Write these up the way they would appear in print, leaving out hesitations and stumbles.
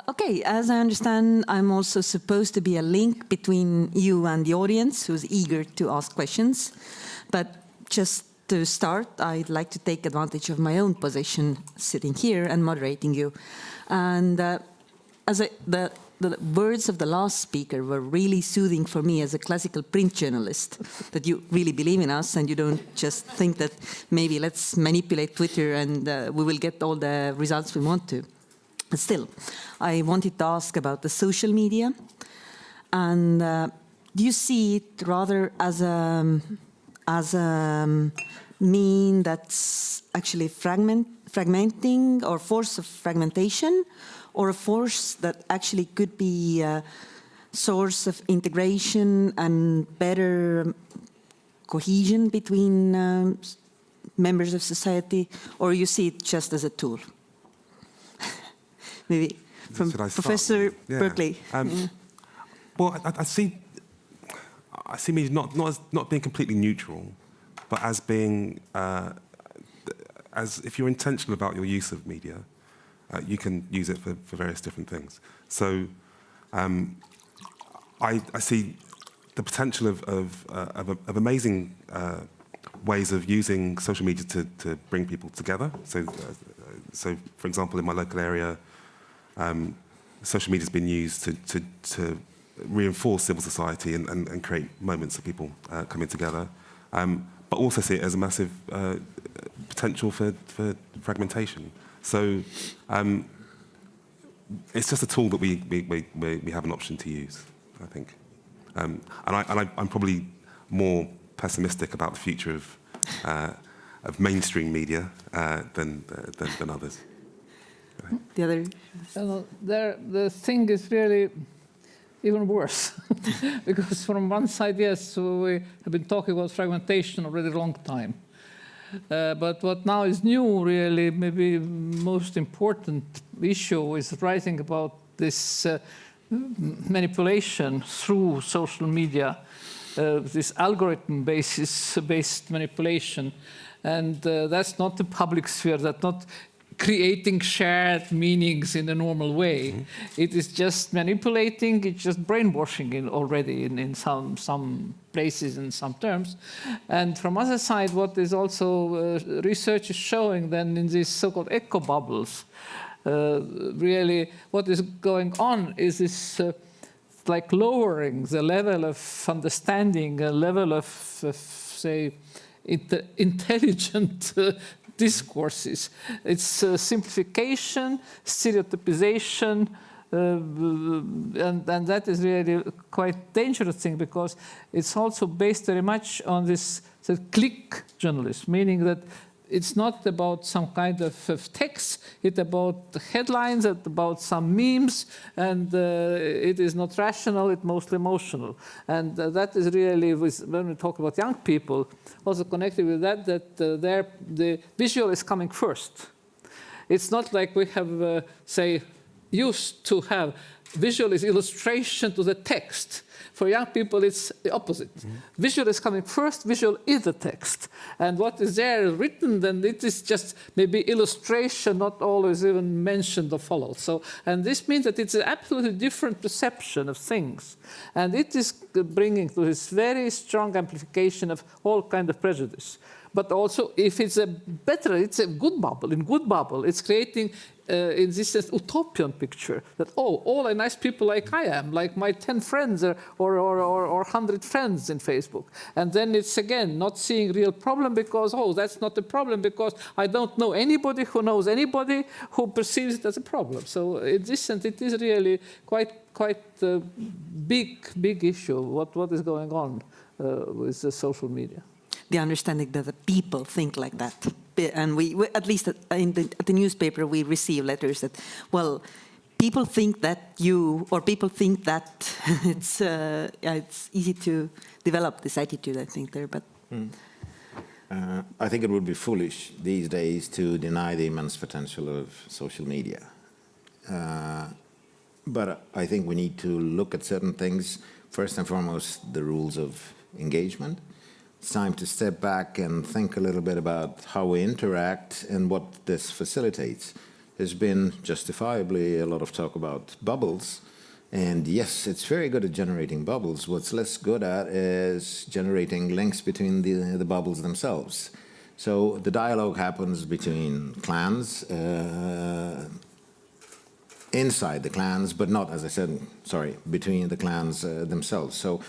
Okay, as I understand, I'm also supposed to be a link between you and the audience who's eager to ask questions. But just to start, I'd like to take advantage of my own position sitting here and moderating you. And the words of the last speaker were really soothing for me as a classical print journalist, that you really believe in us and you don't just think that maybe let's manipulate Twitter and we will get all the results we want to. But still, I wanted to ask about the social media. And do you see it rather as a mean that's actually fragmenting or force of fragmentation, or a force that actually could be a source of integration and better cohesion between members of society, or you see it just as a tool? Maybe from Professor Berkeley. Well, I see media not being completely neutral, but as being, as if you're intentional about your use of media, you can use it for various different things. So I see the potential of amazing ways of using social media to bring people together. So for example, in my local area, social media has been used to reinforce civil society and create moments of people coming together, but also see it as a massive potential for fragmentation. So it's just a tool that we have an option to use, I think. And I'm probably more pessimistic about the future of mainstream media than others. The other? The thing is really even worse. Because from one side, yes, we have been talking about fragmentation already a long time. But what now is new, really, maybe most important issue is rising about this manipulation through social media, this algorithm-based manipulation. And that's not the public sphere, that's not creating shared meanings in a normal way. Mm-hmm. It is just manipulating, it's just brainwashing already in some places in some terms. And from other side, what is also research is showing then in these so-called echo bubbles, really what is going on is this like lowering the level of understanding, a level of say, intelligent discourses. It's simplification, stereotypization, and that is really quite dangerous thing, because it's also based very much on this click journalism, meaning that it's not about some kind of text, it's about the headlines, it's about some memes, and it is not rational, it's mostly emotional. And that is really, when we talk about young people, also connected with that the visual is coming first. It's not like we have, say, used to have visual is illustration to the text. For young people, it's the opposite. Mm-hmm. Visual is coming first, visual is the text. And what is there written, then it is just maybe illustration, not always even mentioned or followed. So, and this means that it's an absolutely different perception of things. And it is bringing to this very strong amplification of all kinds of prejudice. But also, if it's it's a good bubble. In good bubble, it's creating in this utopian picture that, oh, all are nice people like I am, like my 10 friends or 100 friends in Facebook. And then it's, again, not seeing real problem because, oh, that's not a problem because I don't know anybody who knows anybody who perceives it as a problem. So in this sense, it is really quite a big issue, what is going on with the social media. The understanding that the people think like that. And we at least at the newspaper, we receive letters that, well, people think that people think that it's easy to develop this attitude, I think, there. But I think it would be foolish these days to deny the immense potential of social media. But I think we need to look at certain things. First and foremost, the rules of engagement. It's time to step back and think a little bit about how we interact and what this facilitates. has been justifiably a lot of talk about bubbles. And yes, it's very good at generating bubbles. What's less good at is generating links between the bubbles themselves. So the dialogue happens between clans, inside the clans, but not, as I said, between the clans themselves. So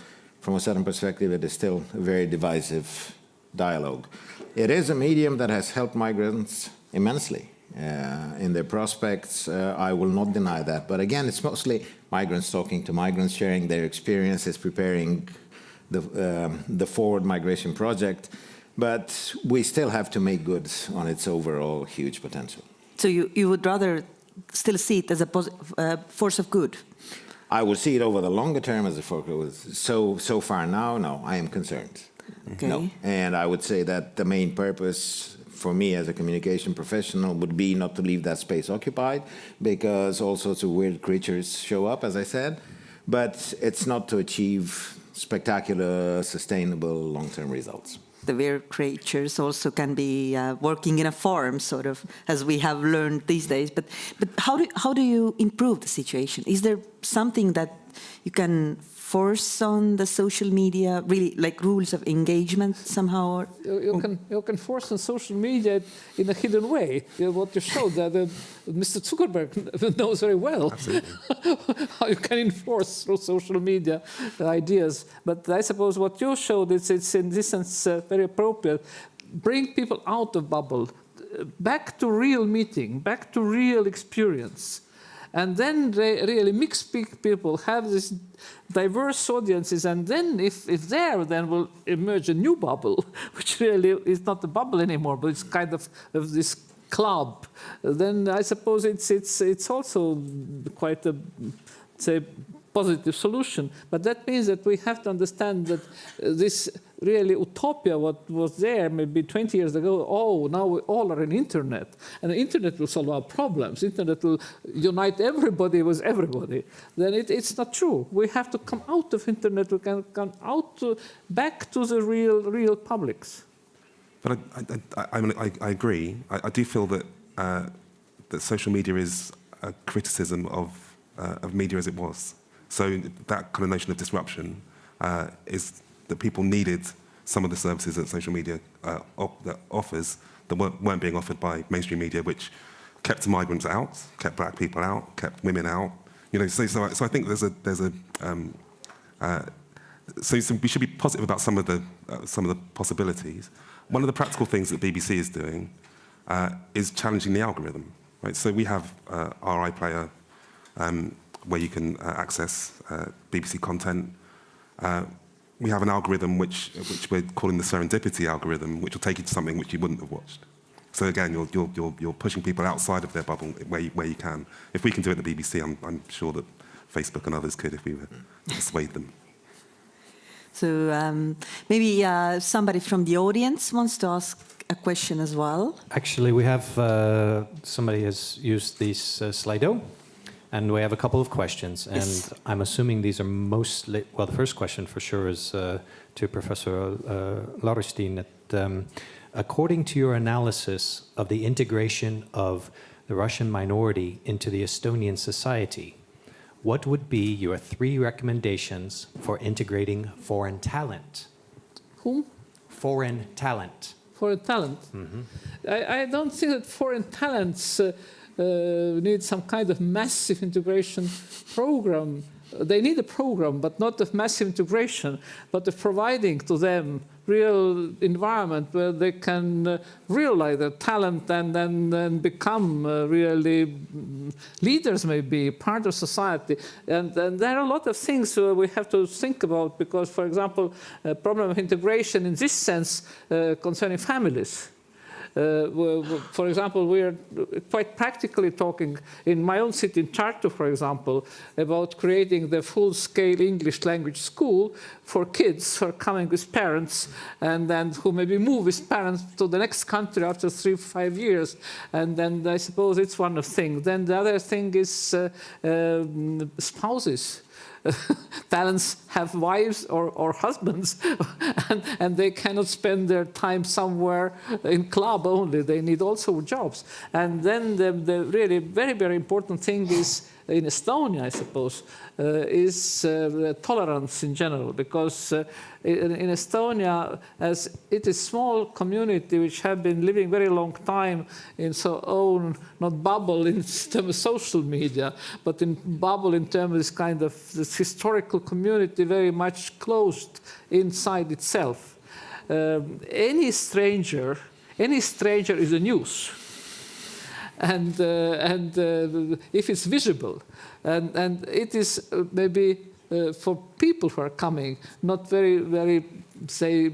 from a certain perspective, it is still a very divisive dialogue. It is a medium that has helped migrants immensely in their prospects. I will not deny that. But again, it's mostly migrants talking to migrants, sharing their experiences, preparing the forward migration project. But we still have to make good on its overall huge potential. So you would rather still see it as a force of good? I will see it over the longer term as a force of good. So far now, no, I am concerned. Okay. No. And I would say that the main purpose for me as a communication professional would be not to leave that space occupied, because all sorts of weird creatures show up, as I said, but it's not to achieve spectacular, sustainable, long-term results. The weird creatures also can be working in a farm, sort of, as we have learned these days. But how do you improve the situation? Is there something that you can force on the social media, really, like rules of engagement somehow? You can force on social media in a hidden way. What you showed that Mr. Zuckerberg knows very well how you can enforce through social media ideas. But I suppose what you showed, it's in this sense very appropriate. Bring people out of bubble, back to real meeting, back to real experience. And then really mix people, have these diverse audiences, and then if there, then will emerge a new bubble, which really is not a bubble anymore, but it's kind of this club. Then I suppose it's also quite a, say, positive solution. But that means that we have to understand that this really utopia, what was there maybe 20 years ago, now we all are in internet, and the internet will solve our problems. Internet will unite everybody with everybody. Then it's not true. We have to come out of internet. We can come out back to the real publics. But I agree. I do feel that that social media is a criticism of media as it was. So that kind of notion of disruption is that people needed some of the services that social media that offers that weren't being offered by mainstream media, which kept migrants out, kept black people out, kept women out. You know, so I think so we should be positive about some of the possibilities. One of the practical things that BBC is doing is challenging the algorithm. Right? So we have our iPlayer where you can access BBC content. We have an algorithm which we're calling the serendipity algorithm, which will take you to something which you wouldn't have watched. So again, you're pushing people outside of their bubble where you can. If we can do it at the BBC, I'm sure that Facebook and others could if we were to persuade them. So maybe somebody from the audience wants to ask a question as well. Actually, we have somebody has used this Slido. And we have a couple of questions, and yes. I'm assuming these are mostly, well, the first question for sure is to Professor Lauristin. According to your analysis of the integration of the Russian minority into the Estonian society, what would be your 3 recommendations for integrating foreign talent? Whom? Foreign talent. Foreign talent? Mm-hmm. I don't think that foreign talents need some kind of massive integration program. They need a program, but not of massive integration, but of providing to them real environment where they can realize their talent and then become really leaders, maybe part of society. And there are a lot of things we have to think about because, for example, a problem of integration in this sense concerning families. For example, we are quite practically talking in my own city, in Tartu, for example, about creating the full-scale English language school for kids who are coming with parents and then who maybe move with parents to the next country after 3-5 years. And then I suppose it's one of the things. Then the other thing is spouses. talents have wives or husbands, and they cannot spend their time somewhere in club only. They need also jobs. And then the really very, very important thing is, in Estonia, I suppose, is tolerance in general, because in Estonia, as it is a small community which have been living very long time in so own, not bubble in terms of social media, but in bubble in terms of this kind of this historical community very much closed inside itself. Any stranger is a news. And if it's visible, and it is maybe for people who are coming, not very, say,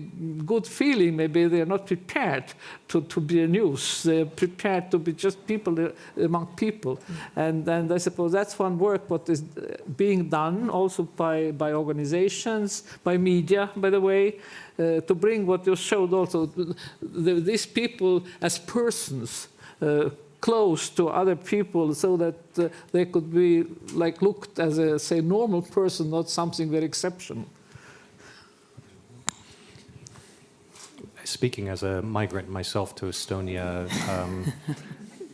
good feeling, maybe they're not prepared to be a news. They're prepared to be just people among people. And I suppose that's one work what is being done also by organizations, by media, by the way, to bring what you showed also, these people as persons, close to other people, so that they could be like looked as a, say, normal person, not something very exceptional. Speaking as a migrant myself to Estonia,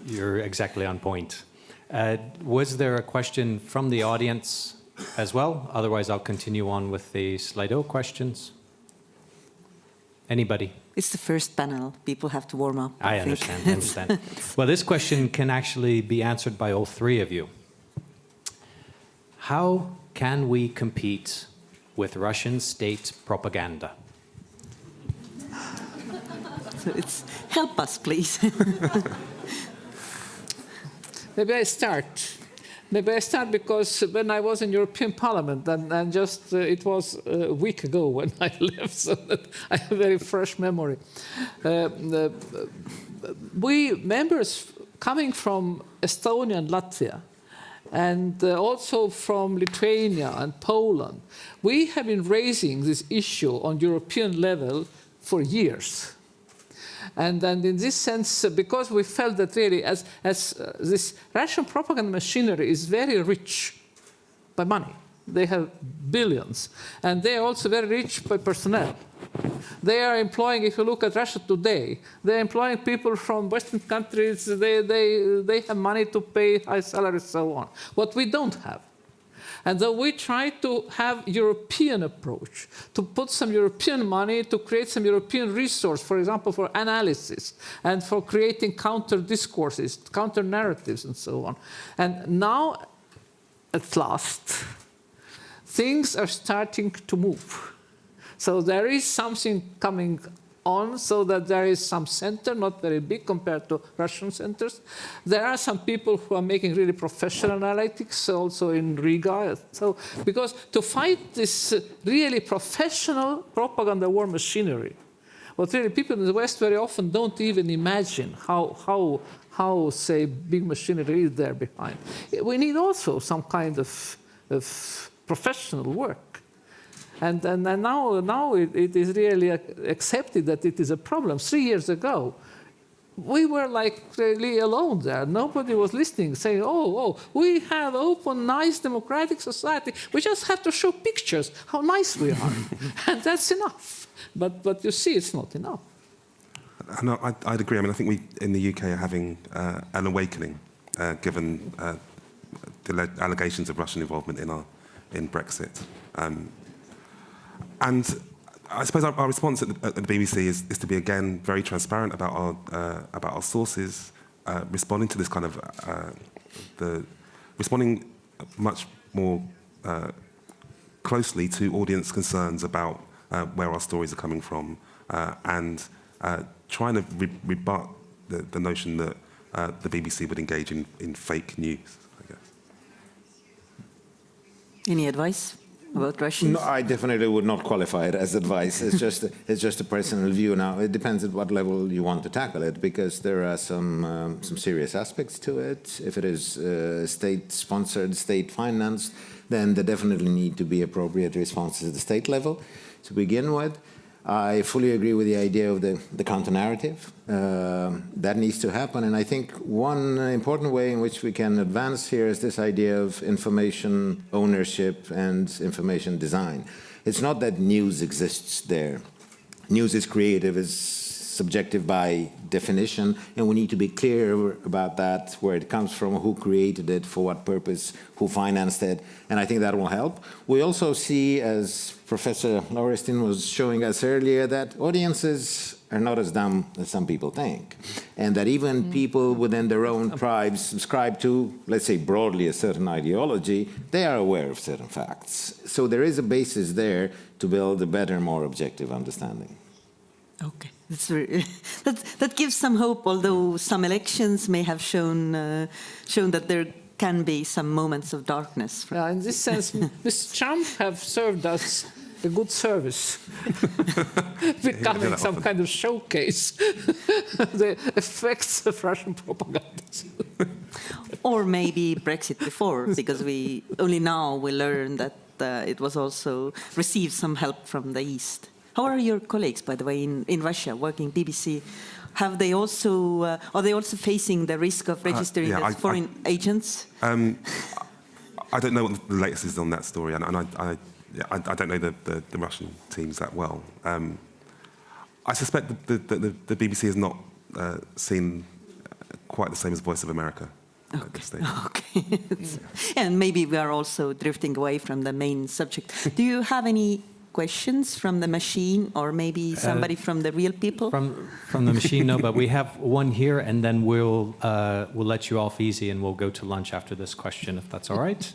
you're exactly on point. Was there a question from the audience as well? Otherwise, I'll continue on with the Slido questions. Anybody? It's the first panel. People have to warm up. I understand. Well, this question can actually be answered by all three of you. How can we compete with Russian state propaganda? So it's help us, please. Maybe I start. Because when I was in European Parliament, and just it was a week ago when I left, so that I have a very fresh memory. We members coming from Estonia and Latvia, and also from Lithuania and Poland, we have been raising this issue on European level for years. And in this sense, because we felt that really as this Russian propaganda machinery is very rich by money. They have billions. And they are also very rich by personnel. They are employing, if you look at Russia today, they're employing people from Western countries. They have money to pay high salaries and so on. What we don't have. And though we try to have European approach, to put some European money, to create some European resource, for example, for analysis, and for creating counter-discourses, counter-narratives, and so on. And now, at last, things are starting to move. So there is something coming on, so that there is some center, not very big compared to Russian centers. There are some people who are making really professional analytics, also in Riga. So, because to fight this really professional propaganda war machinery, what really people in the West very often don't even imagine how say, big machinery is there behind. We need also some kind of professional work. And now it is really accepted that it is a problem. 3 years ago, we were like really alone there. Nobody was listening, saying, oh, we have open, nice, democratic society. We just have to show pictures how nice we are. And that's enough. But you see, it's not enough. No, I'd agree. I mean, I think we in the UK are having an awakening, given the allegations of Russian involvement in Brexit. And I suppose our response at the BBC is to be again very transparent about our sources, responding to this kind of responding much more closely to audience concerns about where our stories are coming from, and trying to rebut the notion that the BBC would engage in fake news, I guess. Any advice about Russians? No, I definitely would not qualify it as advice. It's just a personal view. Now, it depends at what level you want to tackle it, because there are some serious aspects to it. If it is state-sponsored, state-financed, then there definitely need to be appropriate responses at the state level to begin with. I fully agree with the idea of the counter-narrative. That needs to happen. And I think one important way in which we can advance here is this idea of information ownership and information design. It's not that news exists there. News is creative, is subjective by definition, and we need to be clear about that, where it comes from, who created it, for what purpose, who financed it, and I think that will help. We also see, as Professor Lauristin was showing us earlier, that audiences are not as dumb as some people think, and that even people within their own tribes subscribe to, let's say broadly, a certain ideology, they are aware of certain facts. So there is a basis there to build a better, more objective understanding. Okay, that gives some hope, although some elections may have shown that there can be some moments of darkness. Yeah, in this sense, Mr. Trump have served us a good service, becoming some kind of showcase the effects of Russian propaganda. Or maybe Brexit before, because we only now we learn that it was also received some help from the East. How are your colleagues, by the way, in Russia, working BBC? Have they also are they also facing the risk of registering as foreign agents? I don't know what the latest is on that story, and I don't know the Russian teams that well. I suspect the BBC is not seen quite the same as Voice of America. Okay. Okay. And maybe we are also drifting away from the main subject. Do you have any questions from the machine, or maybe somebody from the real people? From the machine, no, but we have one here, and then we'll let you off easy, and we'll go to lunch after this question, if that's all right.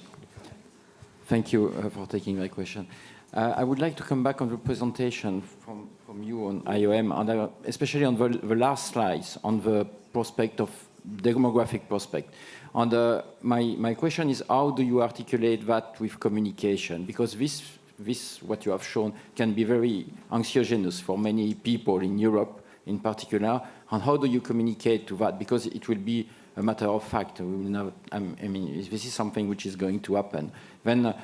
Thank you for taking my question. I would like to come back on the presentation from you on IOM, and especially on the last slides, on the prospect of demographic prospect. And my question is, how do you articulate that with communication? Because this, what you have shown, can be very anxiogynous for many people in Europe in particular. And how do you communicate to that? Because it will be a matter of fact. We will not, I mean, this is something which is going to happen. Then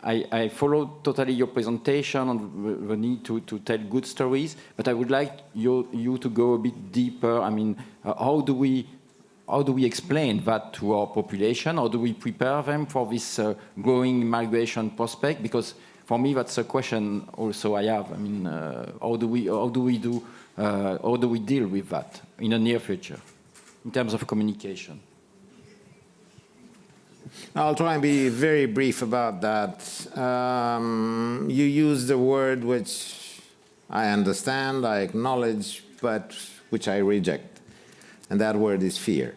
I follow totally your presentation on the need to tell good stories, but I would like you to go a bit deeper. I mean, how do we explain that to our population? How do we prepare them for this growing migration prospect? Because for me, that's a question also I have. I mean, how do we deal with that in the near future in terms of communication? I'll try and be very brief about that. You use the word which I understand, I acknowledge, but which I reject. And that word is fear.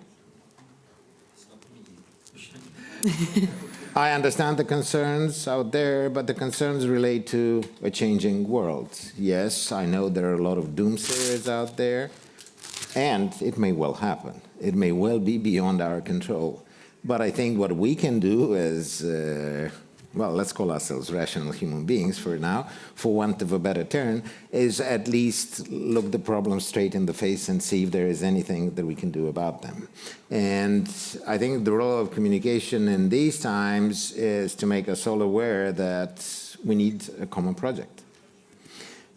I understand the concerns out there, but the concerns relate to a changing world. Yes, I know there are a lot of doomsayers out there, and it may well happen. It may well be beyond our control. But I think what we can do is, well, let's call ourselves rational human beings for now, for want of a better term, is at least look the problem straight in the face and see if there is anything that we can do about them. And I think the role of communication in these times is to make us all aware that we need a common project.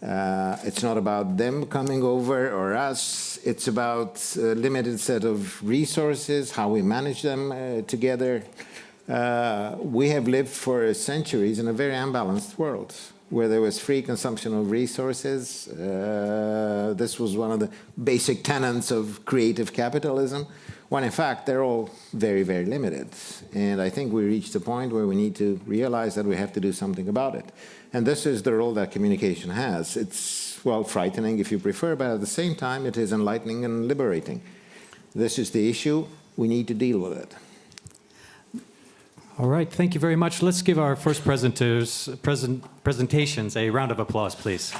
It's not about them coming over or us. It's about a limited set of resources, how we manage them together. We have lived for centuries in a very unbalanced world where there was free consumption of resources. This was one of the basic tenets of creative capitalism, when in fact they're all very, very limited. And I think we reached a point where we need to realize that we have to do something about it. And this is the role that communication has. It's, well, frightening if you prefer, but at the same time it is enlightening and liberating. This is the issue. We need to deal with it. All right, thank you very much. Let's give our first presentations a round of applause, please.